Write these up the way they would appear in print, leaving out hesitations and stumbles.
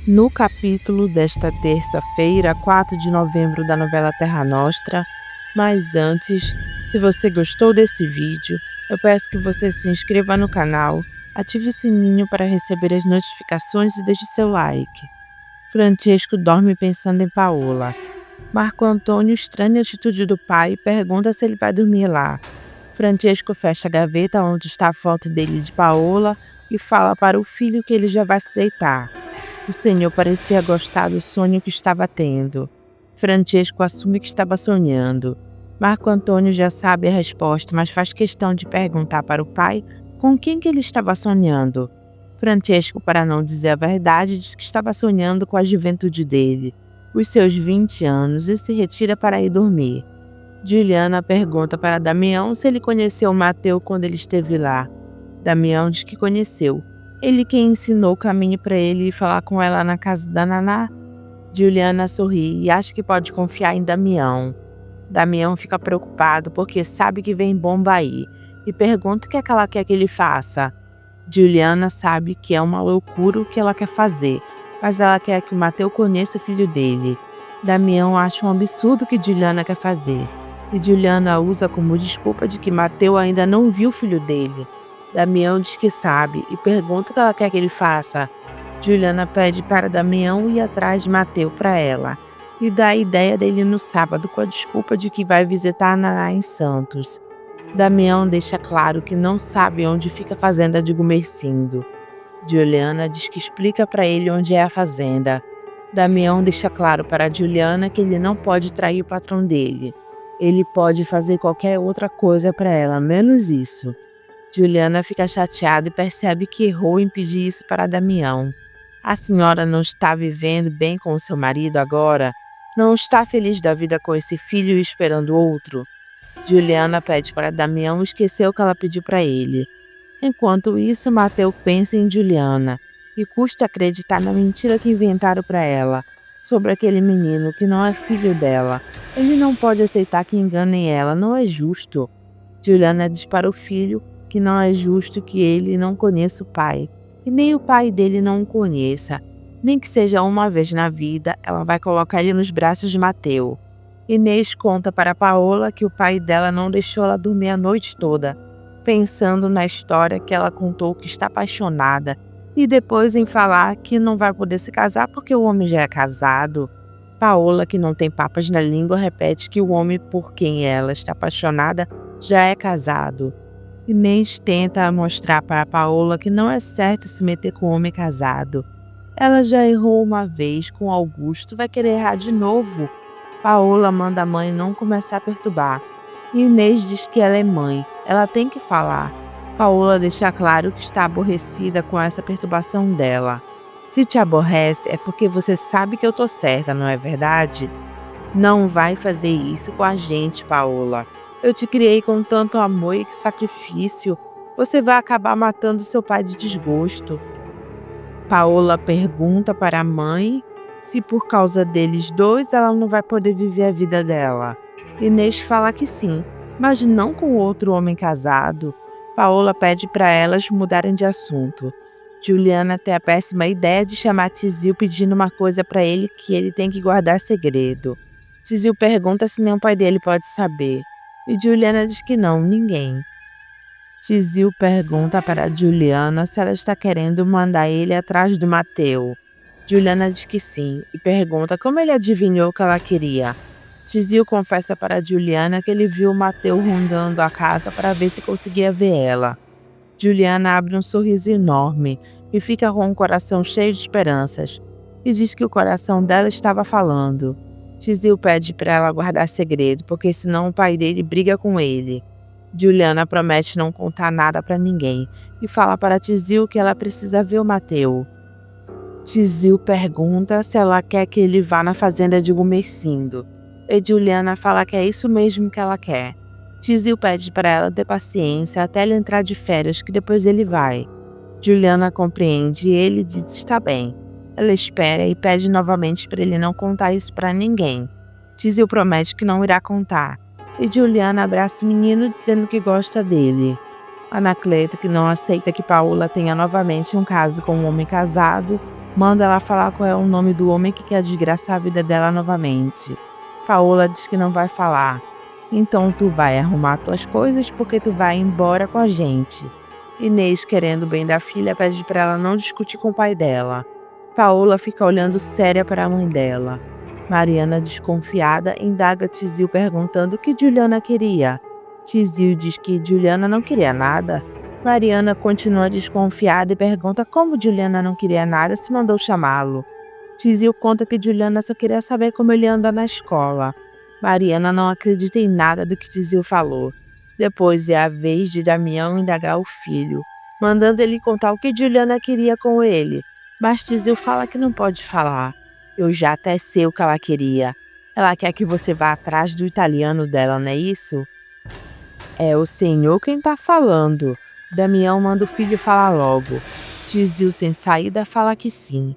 No capítulo desta terça-feira, 4 de novembro da novela Terra Nostra. Mas antes, se você gostou desse vídeo, eu peço que você se inscreva no canal, ative o sininho para receber as notificações e deixe seu like. Francesco dorme pensando em Paola. Marco Antônio estranha a atitude do pai e pergunta se ele vai dormir lá. Francesco fecha a gaveta onde está a foto dele de Paola e fala para o filho que ele já vai se deitar. O senhor parecia gostar do sonho que estava tendo. Francesco assume que estava sonhando. Marco Antônio já sabe a resposta, mas faz questão de perguntar para o pai com quem que ele estava sonhando. Francesco, para não dizer a verdade, diz que estava sonhando com a juventude dele, os seus 20 anos, e se retira para ir dormir. Juliana pergunta para Damião se ele conheceu o Mateu quando ele esteve lá. Damião diz que conheceu. Ele quem ensinou o caminho para ele ir falar com ela na casa da Naná. Juliana sorri e acha que pode confiar em Damião. Damião fica preocupado porque sabe que vem bomba aí e pergunta o que é que ela quer que ele faça. Juliana sabe que é uma loucura o que ela quer fazer, mas ela quer que o Mateu conheça o filho dele. Damião acha um absurdo o que Juliana quer fazer, e Juliana usa como desculpa de que Mateu ainda não viu o filho dele. Damião diz que sabe e pergunta o que ela quer que ele faça. Juliana pede para Damião ir atrás de Mateu para ela e dá a ideia dele no sábado com a desculpa de que vai visitar a Naná em Santos. Damião deixa claro que não sabe onde fica a fazenda de Gumercindo. Juliana diz que explica para ele onde é a fazenda. Damião deixa claro para Juliana que ele não pode trair o patrão dele. Ele pode fazer qualquer outra coisa para ela, menos isso. Juliana fica chateada e percebe que errou em pedir isso para Damião. A senhora não está vivendo bem com o seu marido agora? Não está feliz da vida com esse filho esperando outro? Juliana pede para Damião esquecer o que ela pediu para ele. Enquanto isso, Mateu pensa em Juliana e custa acreditar na mentira que inventaram para ela sobre aquele menino que não é filho dela. Ele não pode aceitar que enganem ela, não é justo. Juliana diz para o filho que não é justo que ele não conheça o pai, e nem o pai dele não o conheça. Nem que seja uma vez na vida, ela vai colocar ele nos braços de Mateu. Inês conta para Paola que o pai dela não deixou ela dormir a noite toda, pensando na história que ela contou que está apaixonada, e depois em falar que não vai poder se casar porque o homem já é casado. Paola, que não tem papas na língua, repete que o homem por quem ela está apaixonada já é casado. Inês tenta mostrar para Paola que não é certo se meter com um homem casado. Ela já errou uma vez com Augusto, vai querer errar de novo. Paola manda a mãe não começar a perturbar. E Inês diz que ela é mãe, ela tem que falar. Paola deixa claro que está aborrecida com essa perturbação dela. Se te aborrece é porque você sabe que eu tô certa, não é verdade? Não vai fazer isso com a gente, Paola. Eu te criei com tanto amor e sacrifício. Você vai acabar matando seu pai de desgosto. Paola pergunta para a mãe se por causa deles dois ela não vai poder viver a vida dela. Inês fala que sim, mas não com outro homem casado. Paola pede para elas mudarem de assunto. Juliana tem a péssima ideia de chamar Tizil pedindo uma coisa para ele que ele tem que guardar segredo. Tizil pergunta se nem o pai dele pode saber. E Juliana diz que não, ninguém. Tizil pergunta para Juliana se ela está querendo mandar ele atrás do Mateu. Juliana diz que sim e pergunta como ele adivinhou o que ela queria. Tizil confessa para Juliana que ele viu o Mateu rondando a casa para ver se conseguia ver ela. Juliana abre um sorriso enorme e fica com o coração cheio de esperanças e diz que o coração dela estava falando. Tizil pede para ela guardar segredo, porque senão o pai dele briga com ele. Juliana promete não contar nada para ninguém e fala para Tizil que ela precisa ver o Mateu. Tizil pergunta se ela quer que ele vá na fazenda de Gumercindo, e Juliana fala que é isso mesmo que ela quer. Tizil pede para ela ter paciência até ele entrar de férias, que depois ele vai. Juliana compreende e ele diz que está bem. Ela espera e pede novamente para ele não contar isso para ninguém. Tizil promete que não irá contar, e Juliana abraça o menino dizendo que gosta dele. Anacleto, que não aceita que Paola tenha novamente um caso com um homem casado, Manda ela falar qual é o nome do homem que quer desgraçar a vida dela novamente. Paola diz que não vai falar. Então tu vai arrumar tuas coisas porque tu vai embora com a gente. Inês, querendo o bem da filha, pede para ela não discutir com o pai dela. Paola fica olhando séria para a mãe dela. Mariana, desconfiada, indaga Tizil perguntando o que Juliana queria. Tizil diz que Juliana não queria nada. Mariana continua desconfiada e pergunta como Juliana não queria nada se mandou chamá-lo. Tizil conta que Juliana só queria saber como ele anda na escola. Mariana não acredita em nada do que Tizil falou. Depois é a vez de Damião indagar o filho, mandando ele contar o que Juliana queria com ele. Mas Tizil fala que não pode falar. Eu já até sei o que ela queria. Ela quer que você vá atrás do italiano dela, não é isso? É o senhor quem tá falando. Damião manda o filho falar logo. Tizil, sem saída, fala que sim.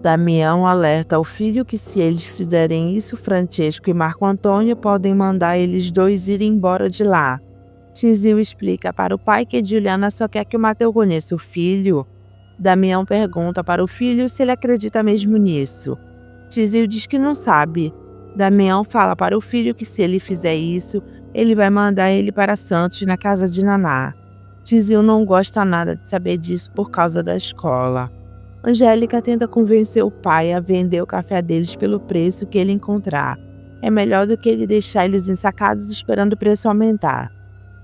Damião alerta ao filho que se eles fizerem isso, Francesco e Marco Antônio podem mandar eles dois irem embora de lá. Tizil explica para o pai que Juliana só quer que o Mateu conheça o filho. Damião pergunta para o filho se ele acredita mesmo nisso. Tizil diz que não sabe. Damião fala para o filho que se ele fizer isso, ele vai mandar ele para Santos, na casa de Naná. Tizil não gosta nada de saber disso por causa da escola. Angélica tenta convencer o pai a vender o café deles pelo preço que ele encontrar. É melhor do que ele deixar eles ensacados esperando o preço aumentar.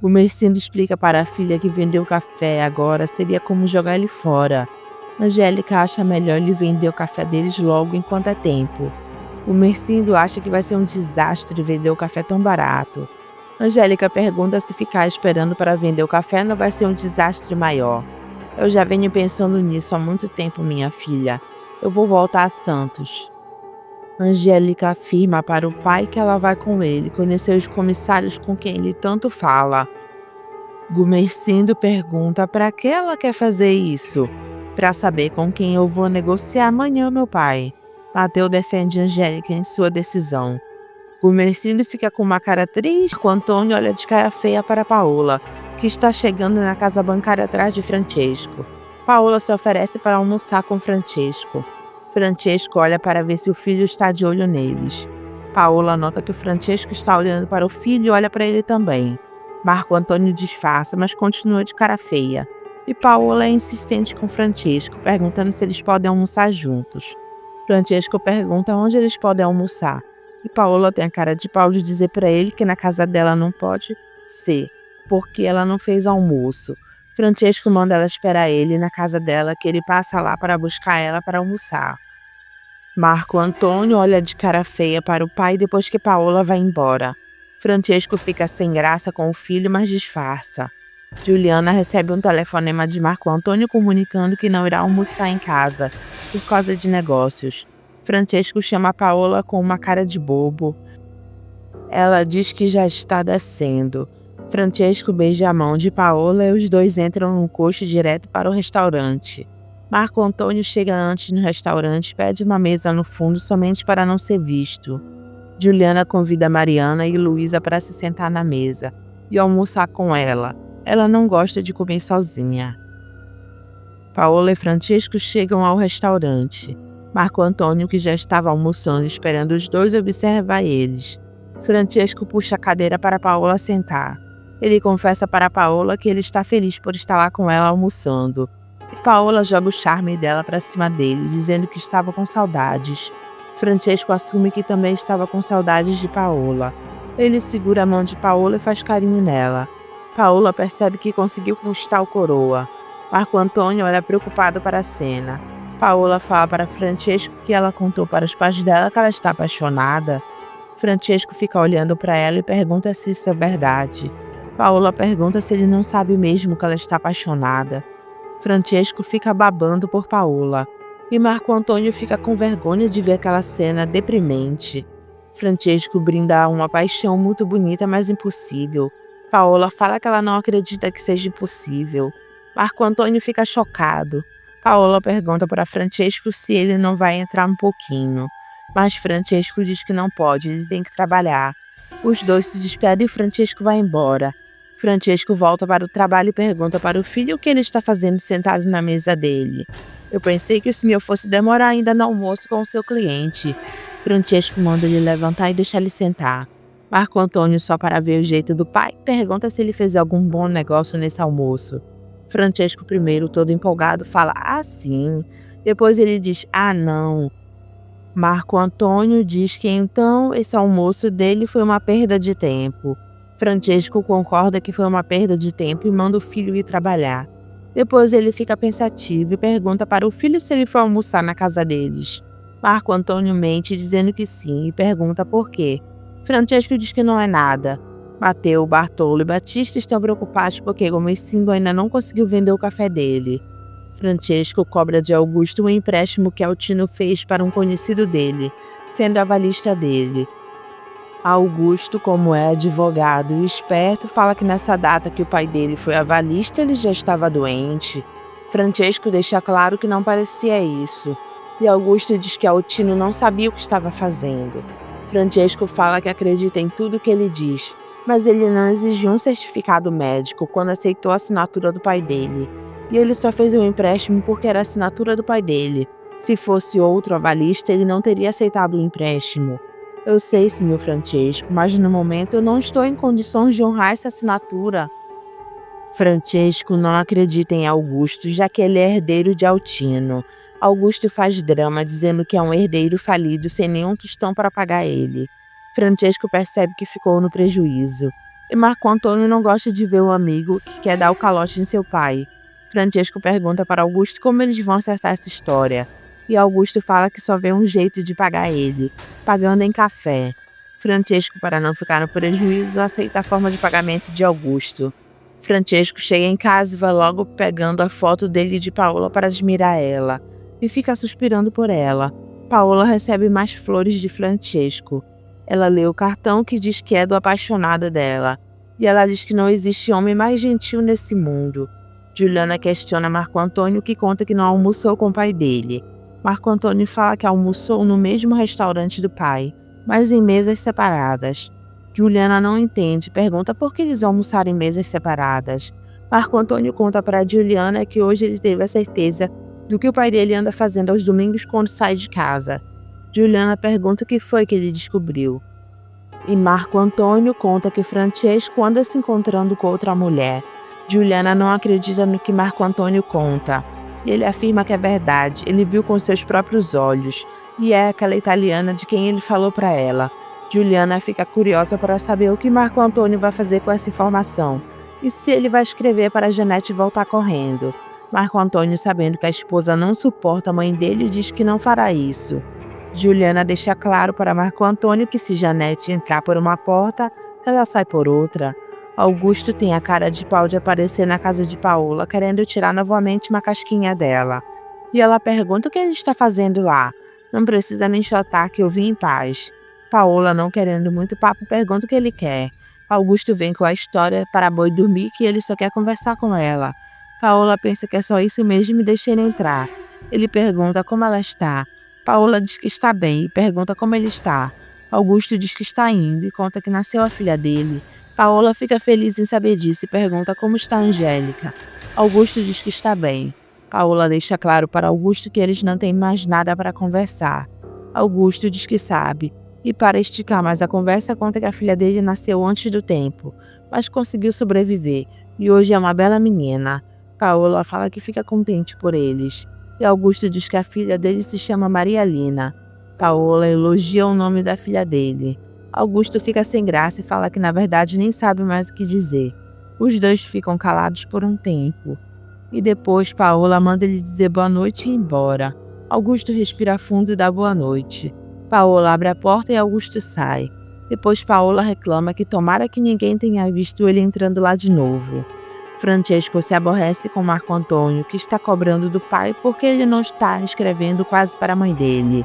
O Mercindo explica para a filha que vender o café agora seria como jogar ele fora. Angélica acha melhor ele vender o café deles logo enquanto é tempo. O Mercindo acha que vai ser um desastre vender o café tão barato. Angélica pergunta se ficar esperando para vender o café não vai ser um desastre maior. Eu já venho pensando nisso há muito tempo, minha filha. Eu vou voltar a Santos. Angélica afirma para o pai que ela vai com ele conhecer os comissários com quem ele tanto fala. Gumercindo pergunta para que ela quer fazer isso. Para saber com quem eu vou negociar amanhã, meu pai. Mateu defende Angélica em sua decisão. Gumercindo fica com uma cara triste quando Antônio olha de cara feia para Paola, que está chegando na casa bancária atrás de Francesco. Paola se oferece para almoçar com Francesco. Francesco olha para ver se o filho está de olho neles. Paola nota que o Francesco está olhando para o filho e olha para ele também. Marco Antônio disfarça, mas continua de cara feia. E Paola é insistente com Francesco, perguntando se eles podem almoçar juntos. Francesco pergunta onde eles podem almoçar. E Paola tem a cara de pau de dizer para ele que na casa dela não pode ser, porque ela não fez almoço. Francesco manda ela esperar ele na casa dela, que ele passa lá para buscar ela para almoçar. Marco Antônio olha de cara feia para o pai depois que Paola vai embora. Francesco fica sem graça com o filho, mas disfarça. Juliana recebe um telefonema de Marco Antônio comunicando que não irá almoçar em casa, por causa de negócios. Francesco chama Paola com uma cara de bobo. Ela diz que já está descendo. Francesco beija a mão de Paola e os dois entram no coche direto para o restaurante. Marco Antônio chega antes no restaurante e pede uma mesa no fundo somente para não ser visto. Juliana convida Mariana e Luísa para se sentar na mesa e almoçar com ela. Ela não gosta de comer sozinha. Paola e Francesco chegam ao restaurante. Marco Antônio, que já estava almoçando esperando os dois, observa eles. Francesco puxa a cadeira para Paola sentar. Ele confessa para Paola que ele está feliz por estar lá com ela almoçando. E Paola joga o charme dela para cima dele, dizendo que estava com saudades. Francesco assume que também estava com saudades de Paola. Ele segura a mão de Paola e faz carinho nela. Paola percebe que conseguiu conquistar o coroa. Marco Antônio olha preocupado para a cena. Paola fala para Francesco que ela contou para os pais dela que ela está apaixonada. Francesco fica olhando para ela e pergunta se isso é verdade. Paola pergunta se ele não sabe mesmo que ela está apaixonada. Francesco fica babando por Paola. E Marco Antônio fica com vergonha de ver aquela cena deprimente. Francesco brinda uma paixão muito bonita, mas impossível. Paola fala que ela não acredita que seja impossível. Marco Antônio fica chocado. Paola pergunta para Francesco se ele não vai entrar um pouquinho. Mas Francesco diz que não pode, ele tem que trabalhar. Os dois se despedem e Francesco vai embora. Francesco volta para o trabalho e pergunta para o filho o que ele está fazendo sentado na mesa dele. Eu pensei que o senhor fosse demorar ainda no almoço com o seu cliente. Francesco manda ele levantar e deixar ele sentar. Marco Antônio, só para ver o jeito do pai, pergunta se ele fez algum bom negócio nesse almoço. Francesco, primeiro, todo empolgado, fala: "Ah, sim". Depois ele diz: "Ah, não". Marco Antônio diz que então esse almoço dele foi uma perda de tempo. Francesco concorda que foi uma perda de tempo e manda o filho ir trabalhar. Depois ele fica pensativo e pergunta para o filho se ele foi almoçar na casa deles. Marco Antônio mente dizendo que sim e pergunta por quê. Francesco diz que não é nada. Mateu, Bartolo e Batista estão preocupados porque Gomercindo ainda não conseguiu vender o café dele. Francesco cobra de Augusto um empréstimo que Altino fez para um conhecido dele, sendo avalista dele. Augusto, como é advogado e esperto, fala que nessa data que o pai dele foi avalista, ele já estava doente. Francesco deixa claro que não parecia isso, e Augusto diz que Altino não sabia o que estava fazendo. Francesco fala que acredita em tudo que ele diz, mas ele não exigiu um certificado médico quando aceitou a assinatura do pai dele. E ele só fez o empréstimo porque era a assinatura do pai dele. Se fosse outro avalista, ele não teria aceitado o empréstimo. Eu sei, senhor Francesco, mas no momento eu não estou em condições de honrar essa assinatura. Francesco não acredita em Augusto, já que ele é herdeiro de Altino. Augusto faz drama dizendo que é um herdeiro falido sem nenhum tostão para pagar ele. Francesco percebe que ficou no prejuízo. E Marco Antônio não gosta de ver o amigo que quer dar o calote em seu pai. Francesco pergunta para Augusto como eles vão acertar essa história. E Augusto fala que só vê um jeito de pagar ele, pagando em café. Francesco, para não ficar no prejuízo, aceita a forma de pagamento de Augusto. Francesco chega em casa e vai logo pegando a foto dele e de Paola para admirar ela, e fica suspirando por ela. Paola recebe mais flores de Francesco. Ela lê o cartão que diz que é do apaixonado dela, e ela diz que não existe homem mais gentil nesse mundo. Juliana questiona Marco Antônio, que conta que não almoçou com o pai dele. Marco Antônio fala que almoçou no mesmo restaurante do pai, mas em mesas separadas. Juliana não entende, pergunta por que eles almoçaram em mesas separadas. Marco Antônio conta para Juliana que hoje ele teve a certeza do que o pai dele anda fazendo aos domingos quando sai de casa. Juliana pergunta o que foi que ele descobriu. E Marco Antônio conta que Francesco anda se encontrando com outra mulher. Juliana não acredita no que Marco Antônio conta. Ele afirma que é verdade, ele viu com seus próprios olhos, e é aquela italiana de quem ele falou para ela. Juliana fica curiosa para saber o que Marco Antônio vai fazer com essa informação, e se ele vai escrever para Janete voltar correndo. Marco Antônio, sabendo que a esposa não suporta a mãe dele, diz que não fará isso. Juliana deixa claro para Marco Antônio que se Janete entrar por uma porta, ela sai por outra. Augusto tem a cara de pau de aparecer na casa de Paola, querendo tirar novamente uma casquinha dela. E ela pergunta o que ele está fazendo lá. Não precisa nem chotar que eu vim em paz. Paola, não querendo muito papo, pergunta o que ele quer. Augusto vem com a história para Boi dormir que ele só quer conversar com ela. Paola pensa que é só isso mesmo e deixa ele entrar. Ele pergunta como ela está. Paola diz que está bem e pergunta como ele está. Augusto diz que está indo e conta que nasceu a filha dele. Paola fica feliz em saber disso e pergunta como está a Angélica. Augusto diz que está bem. Paola deixa claro para Augusto que eles não têm mais nada para conversar. Augusto diz que sabe, e para esticar mais a conversa conta que a filha dele nasceu antes do tempo, mas conseguiu sobreviver, e hoje é uma bela menina. Paola fala que fica contente por eles, e Augusto diz que a filha dele se chama Maria Lina. Paola elogia o nome da filha dele. Augusto fica sem graça e fala que na verdade nem sabe mais o que dizer. Os dois ficam calados por um tempo. E depois Paola manda ele dizer boa noite e ir embora. Augusto respira fundo e dá boa noite. Paola abre a porta e Augusto sai. Depois Paola reclama que tomara que ninguém tenha visto ele entrando lá de novo. Francesco se aborrece com Marco Antônio, que está cobrando do pai porque ele não está escrevendo quase para a mãe dele.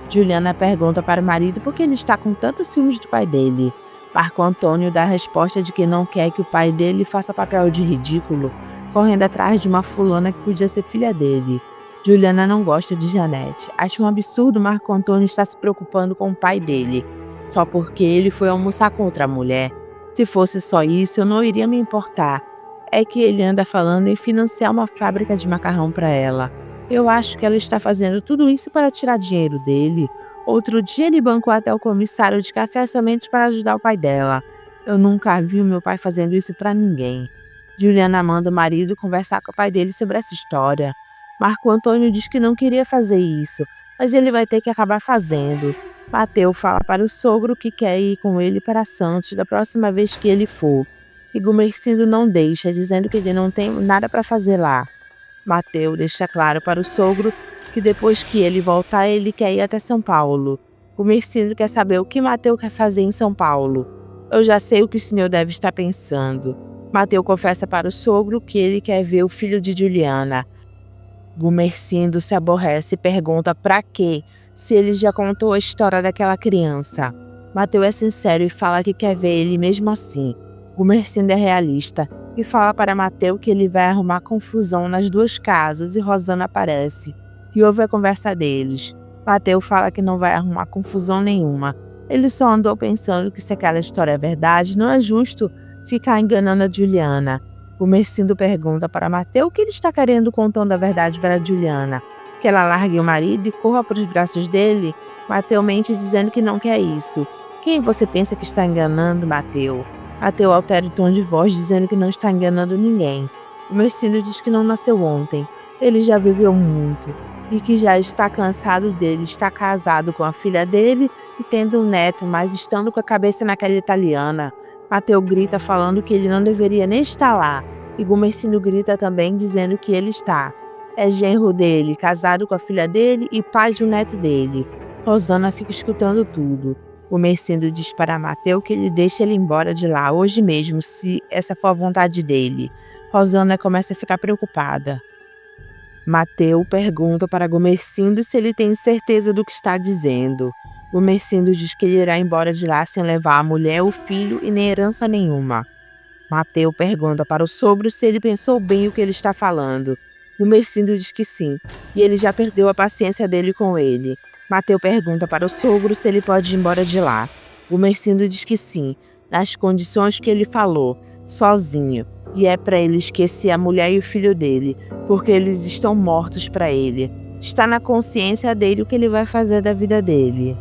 Juliana pergunta para o marido por que ele está com tantos ciúmes do pai dele. Marco Antônio dá a resposta de que não quer que o pai dele faça papel de ridículo, correndo atrás de uma fulana que podia ser filha dele. Juliana não gosta de Janete. Acha um absurdo Marco Antônio estar se preocupando com o pai dele, só porque ele foi almoçar com outra mulher. Se fosse só isso, eu não iria me importar. É que ele anda falando em financiar uma fábrica de macarrão para ela. Eu acho que ela está fazendo tudo isso para tirar dinheiro dele. Outro dia ele bancou até o comissário de café somente para ajudar o pai dela. Eu nunca vi o meu pai fazendo isso para ninguém. Juliana manda o marido conversar com o pai dele sobre essa história. Marco Antônio diz que não queria fazer isso, mas ele vai ter que acabar fazendo. Mateu fala para o sogro que quer ir com ele para Santos da próxima vez que ele for. E Gumercindo não deixa, dizendo que ele não tem nada para fazer lá. Mateu deixa claro para o sogro que depois que ele voltar, ele quer ir até São Paulo. Gumercindo quer saber o que Mateu quer fazer em São Paulo. Eu já sei o que o senhor deve estar pensando. Mateu confessa para o sogro que ele quer ver o filho de Juliana. Gumercindo se aborrece e pergunta para quê, se ele já contou a história daquela criança. Mateu é sincero e fala que quer ver ele mesmo assim. Gumercindo é realista e fala para Mateu que ele vai arrumar confusão nas duas casas e Rosana aparece. E ouve a conversa deles. Mateu fala que não vai arrumar confusão nenhuma. Ele só andou pensando que se aquela história é verdade, não é justo ficar enganando a Juliana. Gumercindo pergunta para Mateu o que ele está querendo contando a verdade para Juliana. Que ela largue o marido e corra para os braços dele? Mateu mente dizendo que não quer isso. Quem você pensa que está enganando, Mateu? Mateu altera o tom de voz dizendo que não está enganando ninguém. Gumercindo diz que não nasceu ontem. Ele já viveu muito e que já está cansado dele. Está casado com a filha dele e tendo um neto, mas estando com a cabeça naquela italiana. Mateu grita falando que ele não deveria nem estar lá. E Gumercindo grita também dizendo que ele está. É genro dele, casado com a filha dele e pai de um neto dele. Rosana fica escutando tudo. Gumercindo diz para Mateu que ele deixa ele embora de lá hoje mesmo, se essa for a vontade dele. Rosana começa a ficar preocupada. Mateu pergunta para Gumercindo se ele tem certeza do que está dizendo. Gumercindo diz que ele irá embora de lá sem levar a mulher, o filho e nem herança nenhuma. Mateu pergunta para o sogro se ele pensou bem o que ele está falando. Gumercindo diz que sim, e ele já perdeu a paciência dele com ele. Mateu pergunta para o sogro se ele pode ir embora de lá. Gumercindo diz que sim, nas condições que ele falou, sozinho, e é para ele esquecer a mulher e o filho dele, porque eles estão mortos para ele. Está na consciência dele o que ele vai fazer da vida dele.